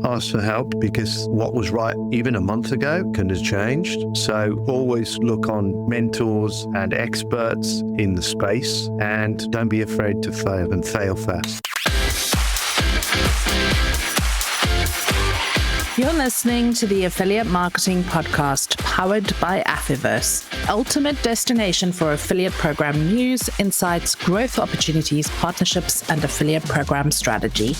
ask for help because what was right even a month ago can have changed. So always look on mentors and experts in the space and don't be afraid to fail and fail fast. You're listening to the Affiliate Marketing Podcast, powered by Affiverse, ultimate destination for affiliate program news, insights, growth opportunities, partnerships, and affiliate program strategy.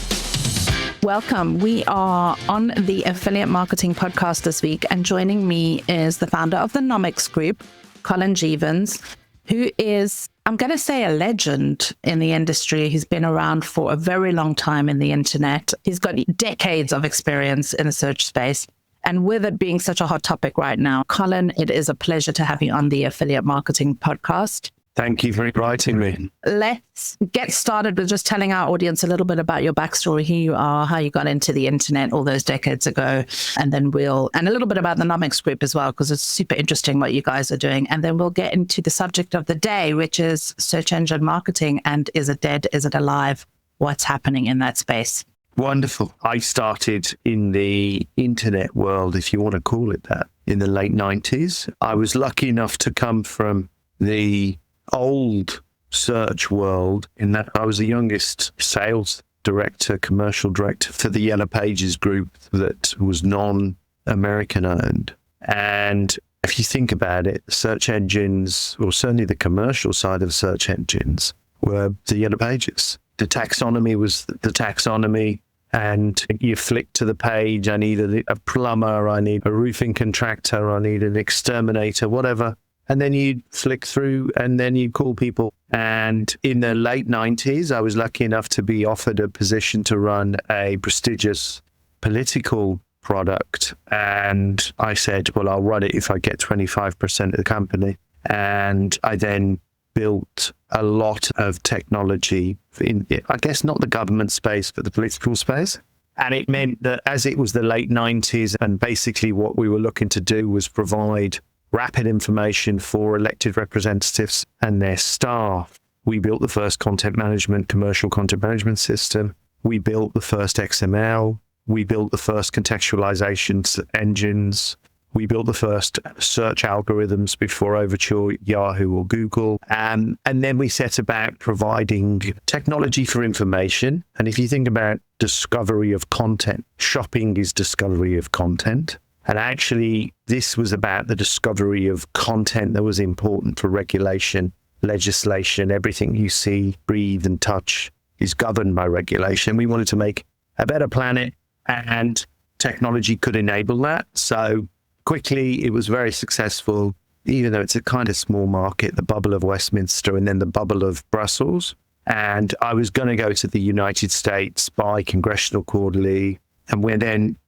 Welcome. We are on the Affiliate Marketing Podcast this week, and joining me is the founder of the Nomics Group, Colin Jeavons, who is, I'm going to say, a legend in the industry. He's been around for a very long time in the internet. He's got decades of experience in the search space. And with it being such a hot topic right now, Colin, it is a pleasure to have you on the Affiliate Marketing Podcast. Thank you for inviting me. Let's get started with just telling our audience a little bit about your backstory, who you are, how you got into the internet all those decades ago, and then and a little bit about the Nomics Group as well, because it's super interesting what you guys are doing. And then we'll get into the subject of the day, which is search engine marketing, and is it dead? Is it alive? What's happening in that space? Wonderful. I started in the internet world, if you want to call it that, in the late 90s. I was lucky enough to come from the old search world in that I was the youngest sales director, commercial director for the Yellow Pages group that was non-American owned. And if you think about it, search engines, or certainly the commercial side of search engines, were the Yellow Pages. The taxonomy was the taxonomy, and you flick to the page, I need a plumber, I need a roofing contractor, I need an exterminator, whatever. And then you flick through and then you call people. And in the late 90s, I was lucky enough to be offered a position to run a prestigious political product. And I said, well, I'll run it if I get 25% of the company. And I then built a lot of technology in, I guess, not the government space, but the political space. And it meant that as it was the late 90s, and basically what we were looking to do was provide rapid information for elected representatives and their staff. We built the first commercial content management system. We built the first XML. We built the first contextualization engines. We built the first search algorithms before Overture, Yahoo, or Google. And then we set about providing technology for information. And if you think about discovery of content, shopping is discovery of content. And actually, this was about the discovery of content that was important for regulation, legislation. Everything you see, breathe, and touch is governed by regulation. We wanted to make a better planet, and technology could enable that. So quickly, it was very successful, even though it's a kind of small market, the bubble of Westminster and then the bubble of Brussels. And I was going to go to the United States by Congressional Quarterly, and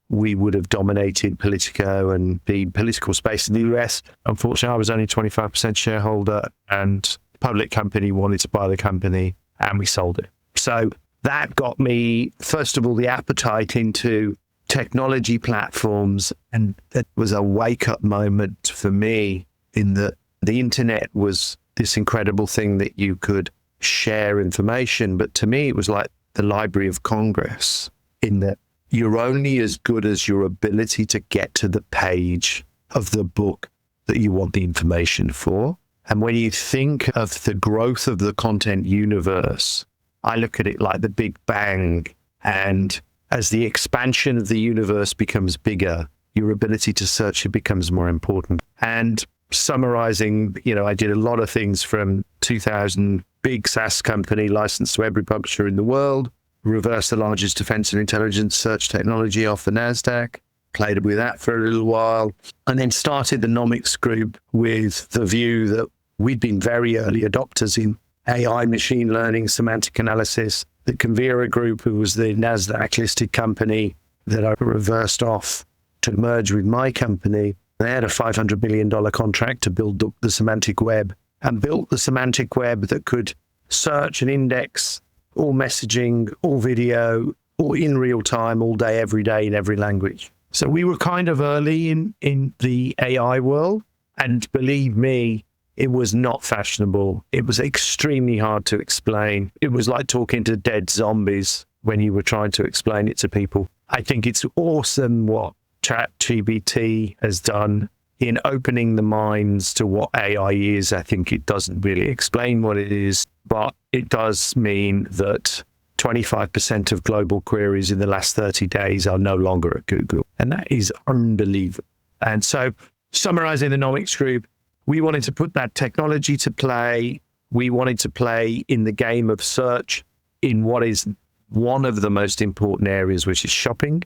we would have dominated Politico and the political space in the US. Unfortunately, I was only 25% shareholder, and the public company wanted to buy the company, and we sold it. So that got me, first of all, the appetite into technology platforms, and that was a wake-up moment for me in that the internet was this incredible thing that you could share information, but to me, it was like the Library of Congress, in that you're only as good as your ability to get to the page of the book that you want the information for. And when you think of the growth of the content universe, I look at it like the Big Bang. And as the expansion of the universe becomes bigger, your ability to search it becomes more important. And summarizing, I did a lot of things from 2000, big SaaS company licensed to every publisher in the world, reversed the largest defense and intelligence search technology off the NASDAQ, played with that for a little while, and then started the Nomics Group with the view that we'd been very early adopters in AI, machine learning, semantic analysis. The Convera Group, who was the NASDAQ-listed company that I reversed off to merge with my company, they had a $500 million contract to build the semantic web, and built the semantic web that could search and index all messaging, all video, all in real time, all day, every day, in every language. So we were kind of early in the AI world. And believe me, it was not fashionable. It was extremely hard to explain. It was like talking to dead zombies when you were trying to explain it to people. I think it's awesome what ChatGPT has done in opening the minds to what AI is. I think it doesn't really explain what it is, but it does mean that 25% of global queries in the last 30 days are no longer at Google. And that is unbelievable. And so, summarizing the Nomics Group, we wanted to put that technology to play. We wanted to play in the game of search in what is one of the most important areas, which is shopping.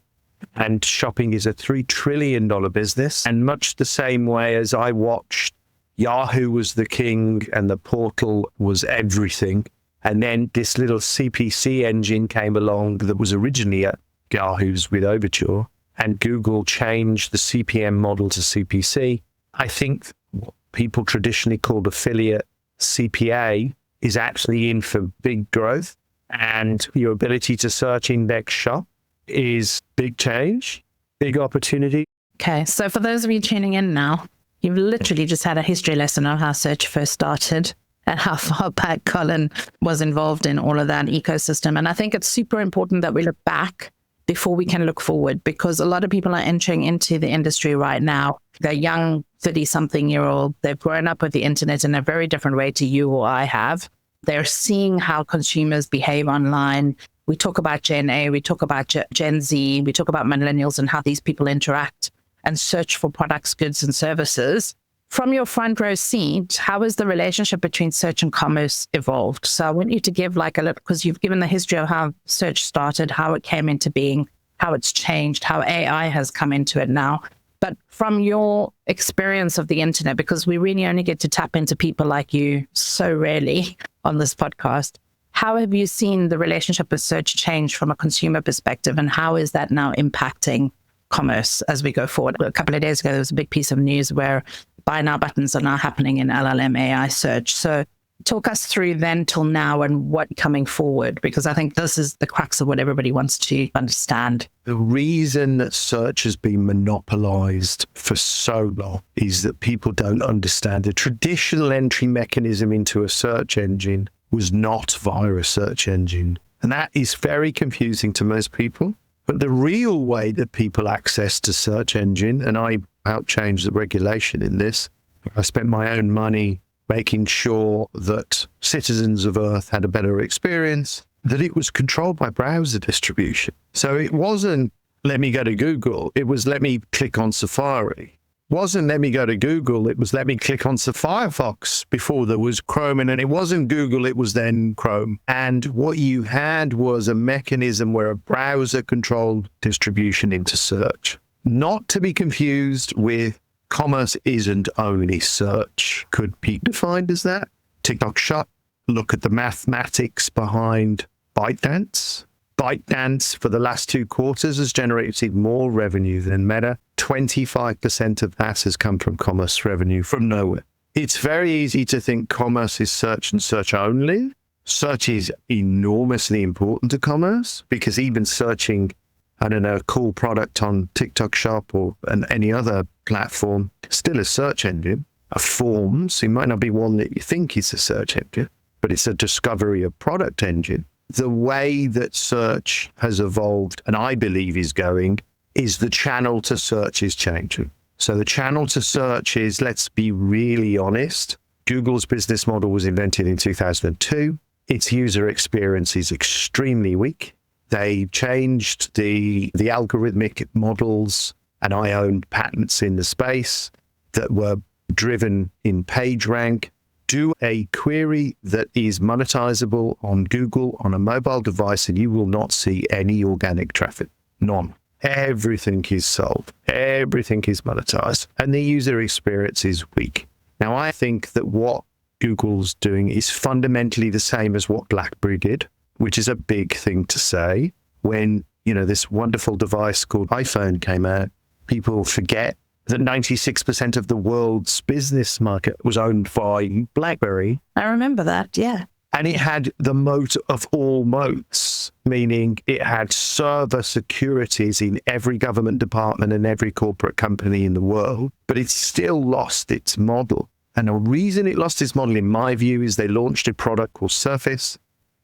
And shopping is a $3 trillion business. And much the same way as I watched Yahoo was the king and the portal was everything. And then this little CPC engine came along that was originally at Yahoo's with Overture. And Google changed the CPM model to CPC. I think what people traditionally called affiliate CPA is actually in for big growth. And your ability to search, index, shop is big change, big opportunity. Okay, so for those of you tuning in now, you've literally just had a history lesson on how search first started and how far back Colin was involved in all of that ecosystem. And I think it's super important that we look back before we can look forward, because a lot of people are entering into the industry right now. They're young, 30-something-year-old. They've grown up with the internet in a very different way to you or I have. They're seeing how consumers behave online. We talk about Gen A, we talk about Gen Z, we talk about millennials and how these people interact and search for products, goods, and services. From your front row seat, how has the relationship between search and commerce evolved? So I want you to give like a little, because you've given the history of how search started, how it came into being, how it's changed, how AI has come into it now. But from your experience of the internet, because we really only get to tap into people like you so rarely on this podcast, how have you seen the relationship with search change from a consumer perspective, and how is that now impacting commerce as we go forward? A couple of days ago, there was a big piece of news where buy now buttons are now happening in LLM AI search. So talk us through then till now and what coming forward, because I think this is the crux of what everybody wants to understand. The reason that search has been monopolized for so long is that people don't understand the traditional entry mechanism into a search engine was not via a search engine. And that is very confusing to most people. But the real way that people access to search engine, and I outchanged the regulation in this, I spent my own money making sure that citizens of Earth had a better experience, that it was controlled by browser distribution. So it wasn't, let me go to Google. It was, let me click on Safari. Wasn't let me go to Google, it was let me click on Firefox before there was Chrome, and it wasn't Google, it was then Chrome. And what you had was a mechanism where a browser controlled distribution into search. Not to be confused with commerce isn't only search. Could be defined as that. TikTok Shop, look at the mathematics behind ByteDance. ByteDance for the last 2 quarters has generated more revenue than Meta. 25% of that has come from commerce revenue from nowhere. It's very easy to think commerce is search and search only. Search is enormously important to commerce because even searching, I don't know, a cool product on TikTok Shop or any other platform, still a search engine. A forms, it might not be one that you think is a search engine, but it's a discovery of product engine. The way that search has evolved, and I believe is going, is the channel to search is changing. So the channel to search is, let's be really honest, Google's business model was invented in 2002. Its user experience is extremely weak. They changed the algorithmic models, and I owned patents in the space that were driven in PageRank. Do a query that is monetizable on Google on a mobile device, and you will not see any organic traffic. None. Everything is sold. Everything is monetized. And the user experience is weak. Now, I think that what Google's doing is fundamentally the same as what BlackBerry did, which is a big thing to say. When, this wonderful device called iPhone came out, people forget that 96% of the world's business market was owned by BlackBerry. I remember that, yeah. And it had the moat of all moats, meaning it had server securities in every government department and every corporate company in the world, but it still lost its model. And the reason it lost its model, in my view, is they launched a product called Surface.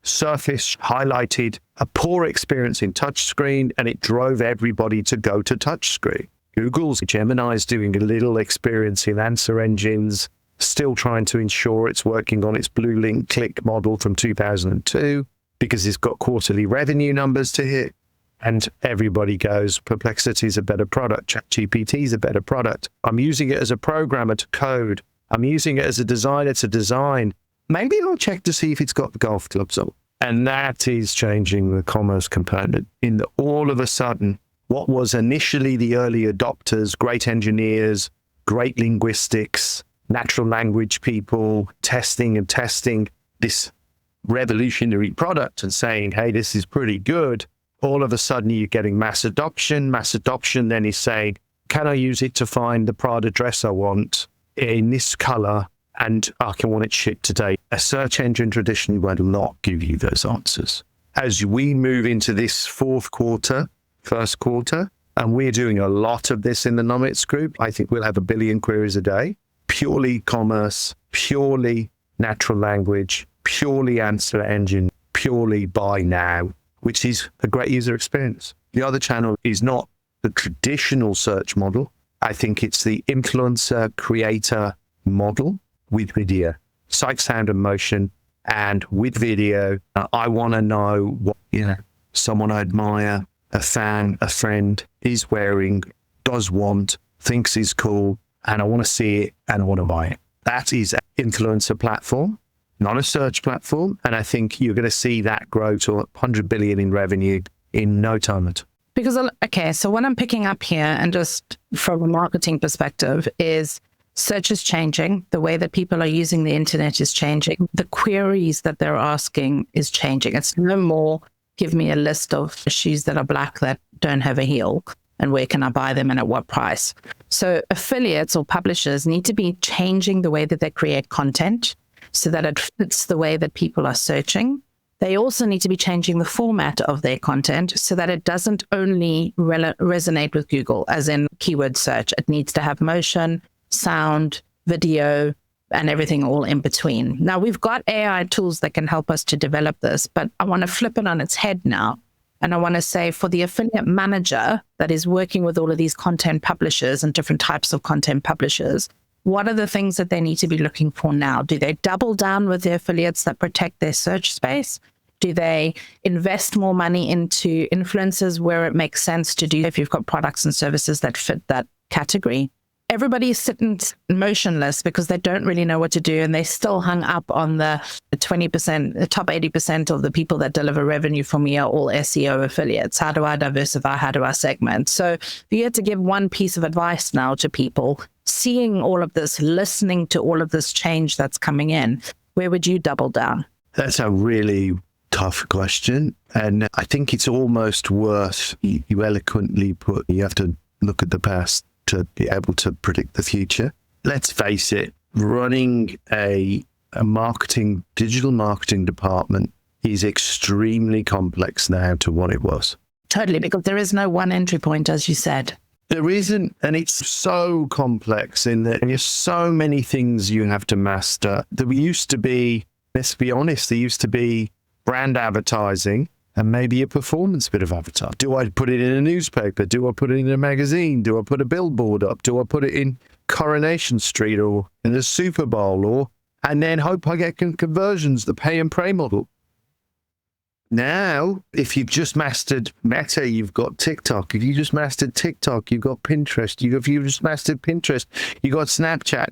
Surface highlighted a poor experience in touchscreen, and it drove everybody to go to touchscreen. Google's Gemini is doing a little experience in answer engines, still trying to ensure it's working on its blue link click model from 2002 because it's got quarterly revenue numbers to hit. And everybody goes, Perplexity is a better product. ChatGPT is a better product. I'm using it as a programmer to code. I'm using it as a designer to design. Maybe I'll check to see if it's got the golf clubs on. And that is changing the commerce component in that all of a sudden, what was initially the early adopters, great engineers, great linguistics, natural language people, testing this revolutionary product and saying, hey, this is pretty good. All of a sudden, you're getting mass adoption. Mass adoption then is saying, can I use it to find the Prada dress I want in this color? And I can want it shipped today. A search engine traditionally will not give you those answers. As we move into this first quarter, and we're doing a lot of this in the Nomics group, I think we'll have 1 billion queries a day, purely commerce, purely natural language, purely answer engine, purely buy now, which is a great user experience. The other channel is not the traditional search model. I think it's the influencer creator model with video, sight, sound, and motion. And with video, I want to know what, someone I admire, a fan, a friend is wearing, does want, thinks is cool, and I want to see it and I want to buy it. That is an influencer platform, not a search platform. And I think you're going to see that grow to 100 billion in revenue in no time at all. Because, okay, so what I'm picking up here, and just from a marketing perspective, is search is changing. The way that people are using the internet is changing. The queries that they're asking is changing. It's no more, give me a list of shoes that are black that don't have a heel, and where can I buy them and at what price? So affiliates or publishers need to be changing the way that they create content so that it fits the way that people are searching. They also need to be changing the format of their content so that it doesn't only resonate with Google, as in keyword search. It needs to have motion, sound, video, and everything all in between. Now, we've got AI tools that can help us to develop this, but I want to flip it on its head now. And I want to say, for the affiliate manager that is working with all of these content publishers and different types of content publishers, what are the things that they need to be looking for now? Do they double down with their affiliates that protect their search space? Do they invest more money into influencers where it makes sense to do if you've got products and services that fit that category? Everybody is sitting motionless because they don't really know what to do, and they're still hung up on the 20%, the top 80% of the people that deliver revenue for me are all SEO affiliates. How do I diversify? How do I segment? So if you had to give one piece of advice now to people, seeing all of this, listening to all of this change that's coming in, where would you double down? That's a really tough question. And I think it's almost worth, you eloquently put, you have to look at the past to be able to predict the future. Let's face it, running a digital marketing department is extremely complex now to what it was. Totally, because there is no one entry point, as you said. There isn't, and it's so complex in that there's so many things you have to master. There used to be, let's be honest, there used to be brand advertising and maybe a performance bit of advertising. Do I put it in a newspaper? Do I put it in a magazine? Do I put a billboard up? Do I put it in Coronation Street or in the Super Bowl, and then hope I get conversions, the pay and pray model? Now, if you've just mastered Meta, you've got TikTok. If you just mastered TikTok, you've got Pinterest. If you just mastered Pinterest, you've got Snapchat.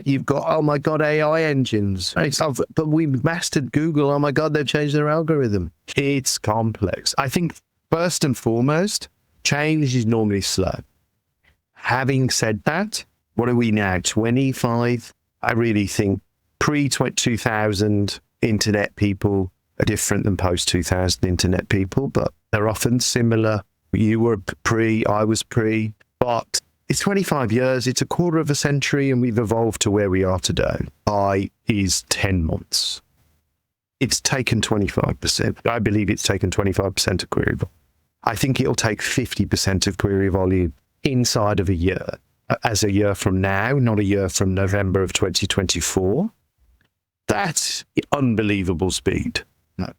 You've got, oh my God, AI engines. But we've mastered Google. Oh my God, they've changed their algorithm. It's complex. I think first and foremost, change is normally slow. Having said that, what are we now, 25? I really think pre-2000 internet people are different than post-2000 internet people, but they're often similar. You were pre, I was pre, but it's 25 years, it's a quarter of a century, and we've evolved to where we are today. I is 10 months. It's taken 25%. I believe it's taken 25% of query volume. I think it'll take 50% of query volume inside of a year, as a year from now, not a year from November of 2024. That's unbelievable speed.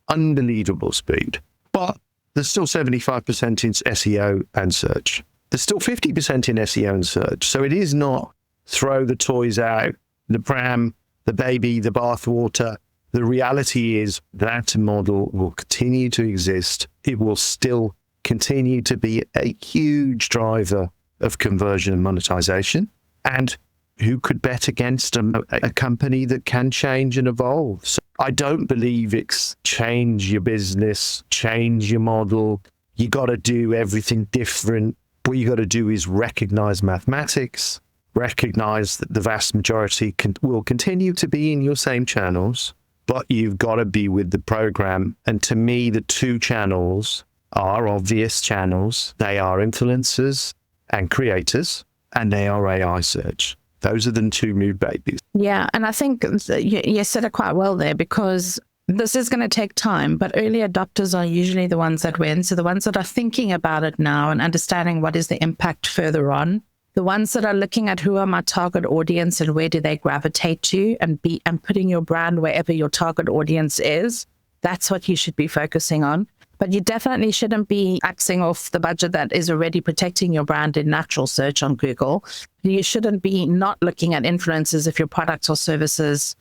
Unbelievable speed. But there's still 75% in SEO and search. There's still 50% in SEO and search. So it is not throw the toys out, the pram, the baby, the bathwater. The reality is that model will continue to exist. It will still continue to be a huge driver of conversion and monetization. And who could bet against a company that can change and evolve? So I don't believe it's change your business, change your model. You got to do everything different. What you got to do is recognize mathematics, recognize that the vast majority will continue to be in your same channels, but you've got to be with the program. And to me, the two channels are obvious channels. They are influencers and creators, and they are AI search. Those are the two new babies. Yeah, and I think you said it quite well there, because this is going to take time, but early adopters are usually the ones that win. So the ones that are thinking about it now and understanding what is the impact further on, the ones that are looking at who are my target audience and where do they gravitate to, and putting your brand wherever your target audience is, that's what you should be focusing on. But you definitely shouldn't be axing off the budget that is already protecting your brand in natural search on Google. You shouldn't be not looking at influencers if your products or services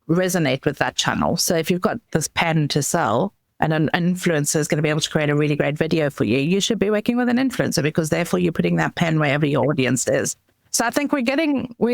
resonate with that channel. So if you've got this pen to sell and an influencer is going to be able to create a really great video for you, you should be working with an influencer, because therefore you're putting that pen wherever your audience is. So I think we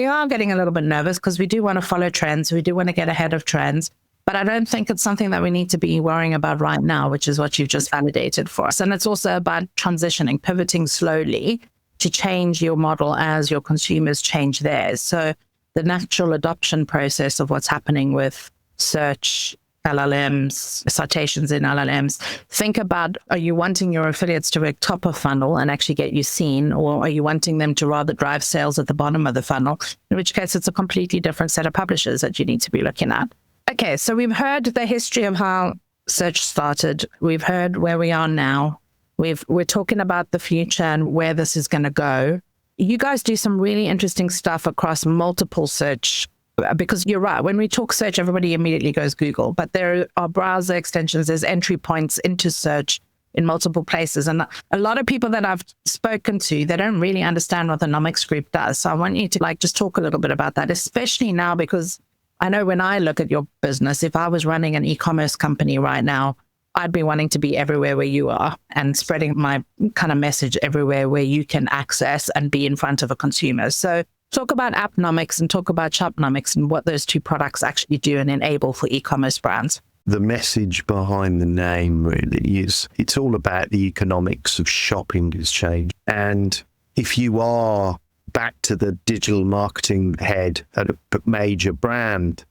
are getting a little bit nervous because we do want to follow trends. We do want to get ahead of trends. But I don't think it's something that we need to be worrying about right now, which is what you've just validated for us. And it's also about transitioning, pivoting slowly to change your model as your consumers change theirs. So the natural adoption process of what's happening with search, LLMs, citations in LLMs, think about, are you wanting your affiliates to work top of funnel and actually get you seen, or are you wanting them to rather drive sales at the bottom of the funnel? In which case, it's a completely different set of publishers that you need to be looking at. Okay, so we've heard the history of how search started. We've heard where we are now. We're talking about the future and where this is going to go. You guys do some really interesting stuff across multiple search, because you're right. When we talk search, everybody immediately goes Google, but there are browser extensions, there's entry points into search in multiple places. And a lot of people that I've spoken to, they don't really understand what the Nomics Group does. So I want you to just talk a little bit about that, especially now, because I know when I look at your business, if I was running an e-commerce company right now, I'd be wanting to be everywhere where you are and spreading my kind of message everywhere where you can access and be in front of a consumer. So talk about Appnomics and talk about Shopnomics and what those two products actually do and enable for e-commerce brands. The message behind the name really is, it's all about the economics of shopping has changed. And if you are back to the digital marketing head at a major brand,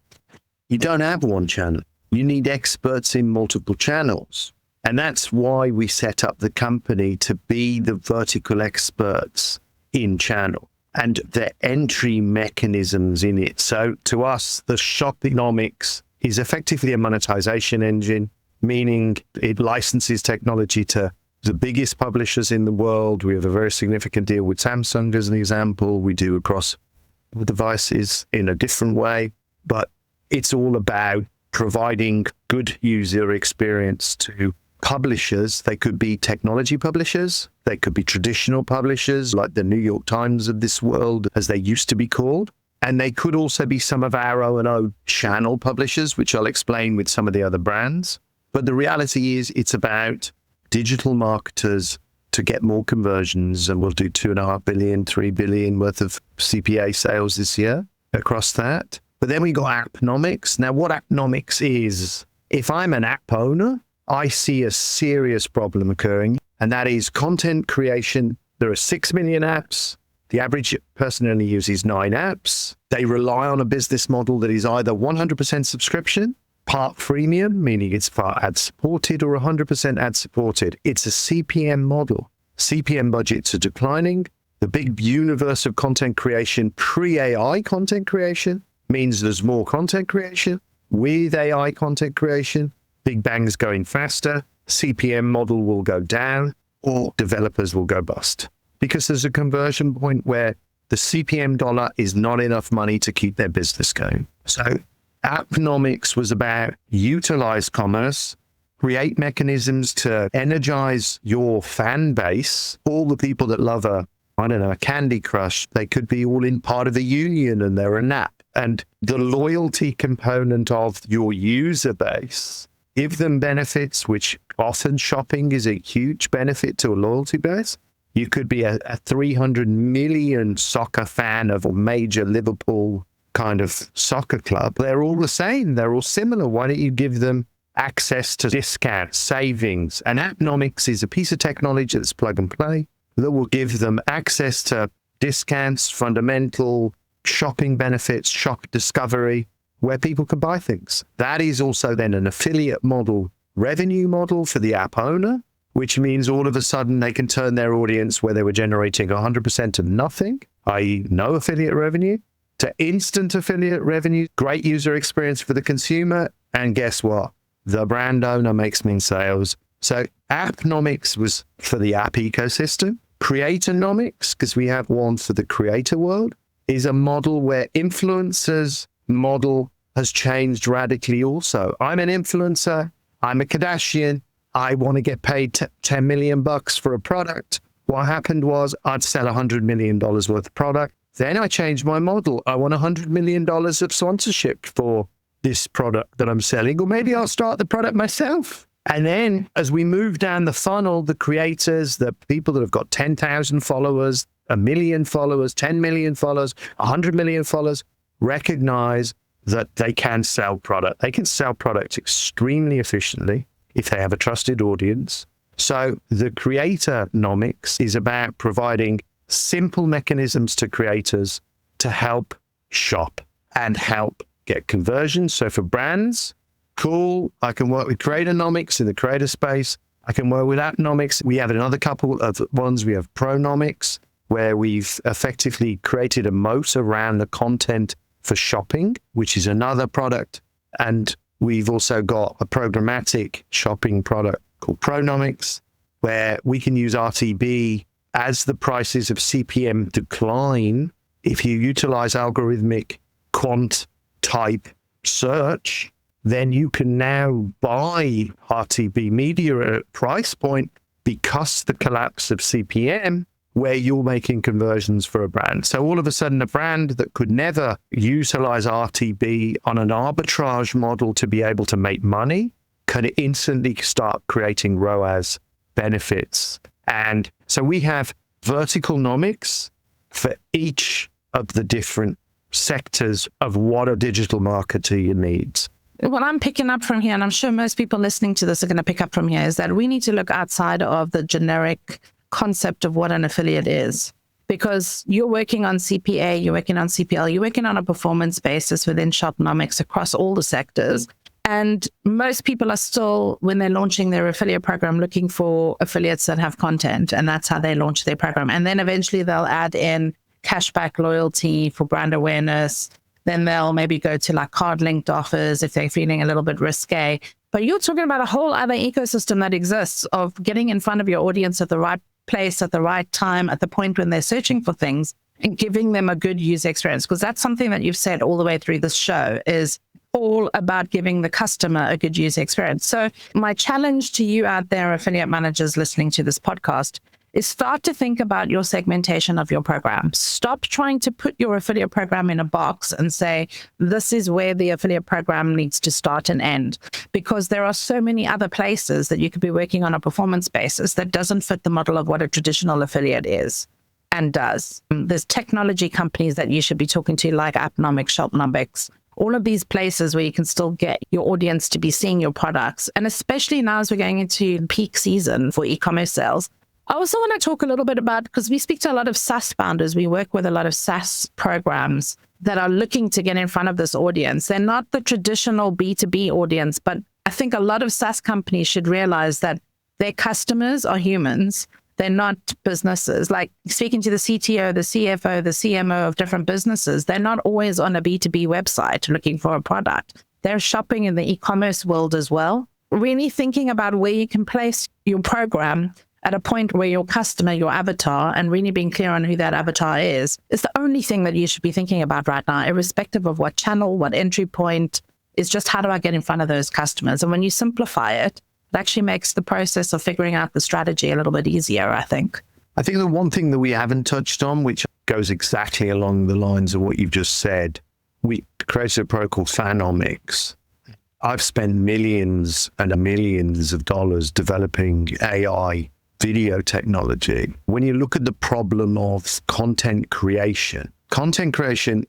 you don't have one channel. You need experts in multiple channels. And that's why we set up the company to be the vertical experts in channel and the entry mechanisms in it. So to us, the Shoponomics is effectively a monetization engine, meaning it licenses technology to the biggest publishers in the world. We have a very significant deal with Samsung as an example. We do across the devices in a different way, but it's all about providing good user experience to publishers. They could be technology publishers. They could be traditional publishers like the New York Times of this world, as they used to be called. And they could also be some of our O&O channel publishers, which I'll explain with some of the other brands. But the reality is it's about digital marketers to get more conversions, and we'll do 2.5 billion, 3 billion worth of CPA sales this year across that. But then we got Appnomics. Now, what Appnomics is, if I'm an app owner, I see a serious problem occurring, and that is content creation. There are 6 million apps. The average person only uses 9 apps. They rely on a business model that is either 100% subscription, part freemium, meaning it's part ad supported, or 100% ad supported. It's a CPM model. CPM budgets are declining. The big universe of content creation, pre-AI content creation, means there's more content creation. With AI content creation, Big Bang's going faster, CPM model will go down, or developers will go bust. Because there's a conversion point where the CPM dollar is not enough money to keep their business going. So Appnomics was about utilize commerce, create mechanisms to energize your fan base. All the people that love a Candy Crush, they could be all in part of a union and they're an app. And the loyalty component of your user base, give them benefits, which often shopping is a huge benefit to a loyalty base. You could be a 300 million soccer fan of a major Liverpool kind of soccer club. They're all the same. They're all similar. Why don't you give them access to discounts, savings? And Appnomics is a piece of technology that's plug and play that will give them access to discounts, fundamental shopping benefits, shop discovery, where people can buy things. That is also then an affiliate model, revenue model for the app owner, which means all of a sudden they can turn their audience where they were generating 100% of nothing, i.e. no affiliate revenue, to instant affiliate revenue, great user experience for the consumer. And guess what? The brand owner makes mean sales. So Appnomics was for the app ecosystem. Creatornomics, because we have one for the creator world, is a model where influencers model has changed radically also. I'm an influencer. I'm a Kardashian. I want to get paid $10 million for a product. What happened was I'd sell $100 million worth of product. Then I changed my model. I want $100 million of sponsorship for this product that I'm selling, or maybe I'll start the product myself. And then as we move down the funnel, the creators, the people that have got 10,000 followers, 1 million followers, 10 million followers, 100 million followers, recognize that they can sell product. They can sell product extremely efficiently if they have a trusted audience. So the creatornomics is about providing simple mechanisms to creators to help shop and help get conversions. So for brands, cool, I can work with creatornomics in the creator space. I can work with appnomics. We have another couple of ones. We have pronomics, where we've effectively created a moat around the content for shopping, which is another product. And we've also got a programmatic shopping product called Pronomics, where we can use RTB as the prices of CPM decline. If you utilize algorithmic quant type search, then you can now buy RTB media at a price point because the collapse of CPM, where you're making conversions for a brand. So all of a sudden, a brand that could never utilize RTB on an arbitrage model to be able to make money can instantly start creating ROAS benefits. And so we have vertical nomics for each of the different sectors of what a digital marketer needs. What I'm picking up from here, and I'm sure most people listening to this are going to pick up from here, is that we need to look outside of the generic concept of what an affiliate is. Because you're working on CPA, you're working on CPL, you're working on a performance basis within Shopnomics across all the sectors. And most people are still, when they're launching their affiliate program, looking for affiliates that have content. And that's how they launch their program. And then eventually they'll add in cashback loyalty for brand awareness. Then they'll maybe go to like card-linked offers if they're feeling a little bit risque. But you're talking about a whole other ecosystem that exists of getting in front of your audience at the right place, at the right time, at the point when they're searching for things, and giving them a good user experience. Because that's something that you've said all the way through this show is all about giving the customer a good user experience. So my challenge to you out there, affiliate managers listening to this podcast, is start to think about your segmentation of your program. Stop trying to put your affiliate program in a box and say, this is where the affiliate program needs to start and end. Because there are so many other places that you could be working on a performance basis that doesn't fit the model of what a traditional affiliate is and does. There's technology companies that you should be talking to, like Appnomics, Shopnomics, all of these places where you can still get your audience to be seeing your products. And especially now as we're going into peak season for e-commerce sales, I also want to talk a little bit about, because we speak to a lot of SaaS founders, we work with a lot of SaaS programs that are looking to get in front of this audience. They're not the traditional B2B audience, but I think a lot of SaaS companies should realize that their customers are humans. They're not businesses. Like speaking to the CTO, the CFO, the CMO of different businesses, they're not always on a B2B website looking for a product. They're shopping in the e-commerce world as well. Really thinking about where you can place your program at a point where your customer, your avatar, and really being clear on who that avatar is the only thing that you should be thinking about right now, irrespective of what channel, what entry point, is just how do I get in front of those customers? And when you simplify it, it actually makes the process of figuring out the strategy a little bit easier, I think. I think the one thing that we haven't touched on, which goes exactly along the lines of what you've just said, we created a product called Fanomics. I've spent millions and millions of dollars developing AI video technology. When you look at the problem of content creation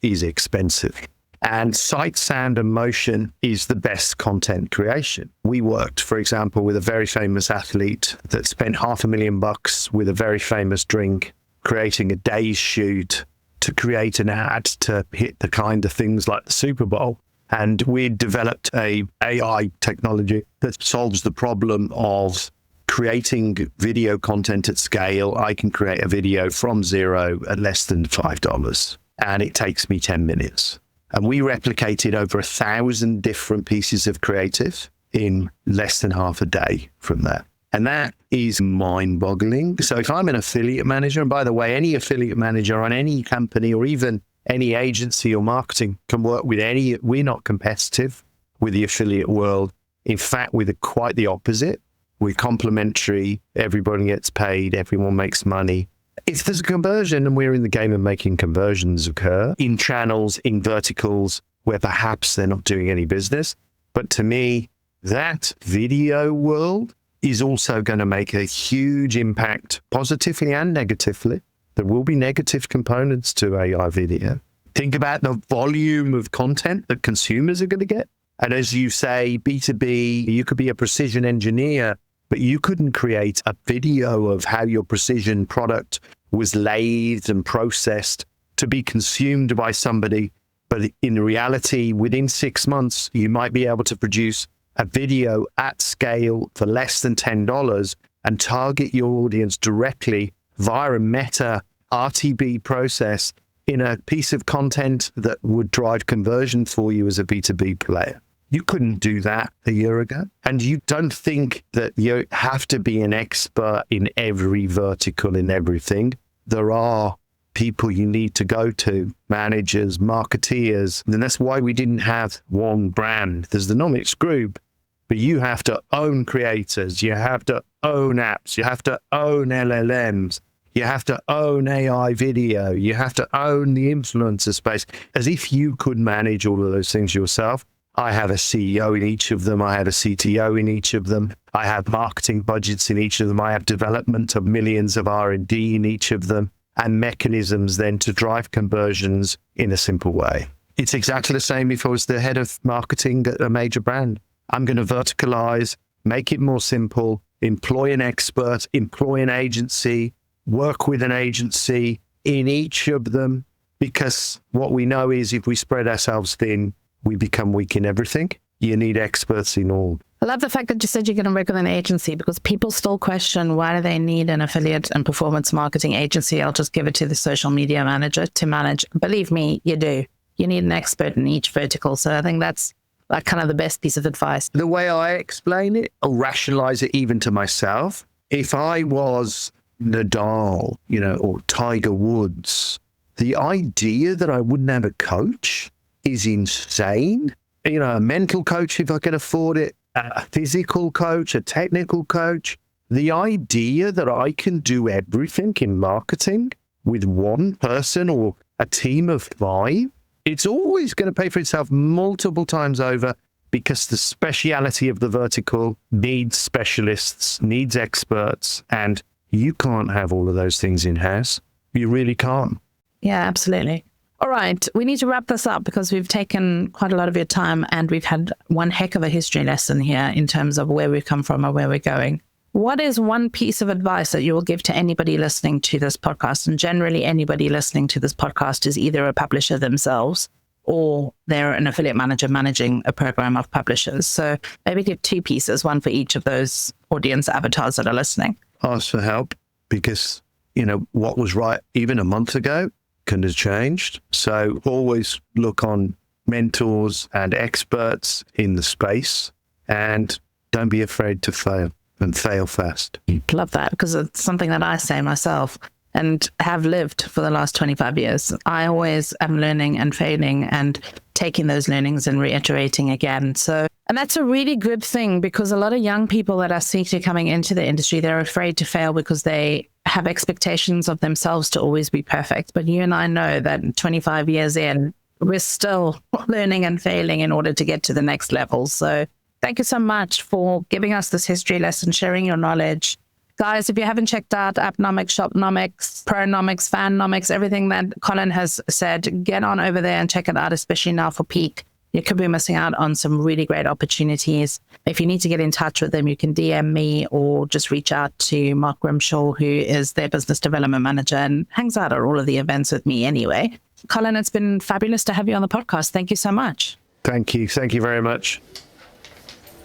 is expensive. And sight, sound, and motion is the best content creation. We worked, for example, with a very famous athlete that spent $500,000 with a very famous drink, creating a day's shoot to create an ad to hit the kind of things like the Super Bowl. And we developed a AI technology that solves the problem of creating video content at scale. I can create a video from zero at less than $5, and it takes me 10 minutes. And we replicated over 1,000 different pieces of creative in less than half a day from that. And that is mind-boggling. So if I'm an affiliate manager, and by the way, any affiliate manager on any company or even any agency or marketing can work with any, we're not competitive with the affiliate world. In fact, we're quite the opposite. We're complementary. Everybody gets paid. Everyone makes money. If there's a conversion, and we're in the game of making conversions occur in channels, in verticals where perhaps they're not doing any business. But to me, that video world is also going to make a huge impact, positively and negatively. There will be negative components to AI video. Think about the volume of content that consumers are going to get. And as you say, B2B, you could be a precision engineer, but you couldn't create a video of how your precision product was lathed and processed to be consumed by somebody. But in reality, within 6 months, you might be able to produce a video at scale for less than $10 and target your audience directly via a meta RTB process in a piece of content that would drive conversion for you as a B2B player. You couldn't do that a year ago. And you don't think that you have to be an expert in every vertical, in everything. There are people you need to go to, managers, marketeers. And that's why we didn't have one brand. There's the Nomics Group, but you have to own creators. You have to own apps. You have to own LLMs. You have to own AI video. You have to own the influencer space. As if you could manage all of those things yourself. I have a CEO in each of them. I have a CTO in each of them. I have marketing budgets in each of them. I have development of millions of R&D in each of them, and mechanisms then to drive conversions in a simple way. It's exactly the same if I was the head of marketing at a major brand. I'm going to verticalize, make it more simple, employ an expert, employ an agency, work with an agency in each of them, because what we know is if we spread ourselves thin, we become weak in everything. You need experts in all. I love the fact that you said you're going to work with an agency, because people still question, why do they need an affiliate and performance marketing agency? I'll just give it to the social media manager to manage. Believe me, you do. You need an expert in each vertical. So I think that's like kind of the best piece of advice. The way I explain it, I'll rationalize it even to myself. If I was Nadal, or Tiger Woods, the idea that I wouldn't have a coach is insane. A mental coach, if I can afford it, a physical coach, a technical coach. The idea that I can do everything in marketing with one person or a team of 5, it's always going to pay for itself multiple times over, because the speciality of the vertical needs specialists, needs experts, and you can't have all of those things in-house. You really can't. Yeah, absolutely. All right, we need to wrap this up because we've taken quite a lot of your time and we've had one heck of a history lesson here in terms of where we've come from and where we're going. What is one piece of advice that you will give to anybody listening to this podcast? And generally, anybody listening to this podcast is either a publisher themselves or they're an affiliate manager managing a program of publishers. So maybe give 2 pieces, one for each of those audience avatars that are listening. Ask for help, because, what was right even a month ago can have changed. So always look on mentors and experts in the space, and don't be afraid to fail, and fail fast. Love that, because it's something that I say myself. and have lived for the last 25 years. I always am learning and failing and taking those learnings and reiterating again. And that's a really good thing, because a lot of young people that I see coming into the industry, they're afraid to fail because they have expectations of themselves to always be perfect. But you and I know that 25 years in, we're still learning and failing in order to get to the next level. So thank you so much for giving us this history lesson, sharing your knowledge. Guys, if you haven't checked out Appnomics, Shopnomics, Pronomics, Fanomics, everything that Colin has said, get on over there and check it out, especially now for peak. You could be missing out on some really great opportunities. If you need to get in touch with them, you can DM me or just reach out to Mark Grimshaw, who is their business development manager and hangs out at all of the events with me anyway. Colin, it's been fabulous to have you on the podcast. Thank you so much. Thank you. Thank you very much.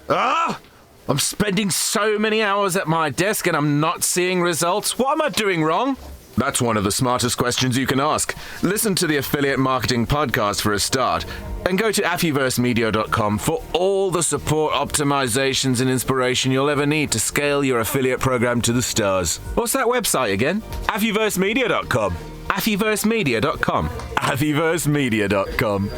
I'm spending so many hours at my desk and I'm not seeing results. What am I doing wrong? That's one of the smartest questions you can ask. Listen to the Affiliate Marketing Podcast for a start, and go to affyversemedia.com for all the support, optimizations, and inspiration you'll ever need to scale your affiliate program to the stars. What's that website again? affyversemedia.com. affyversemedia.com. affyversemedia.com.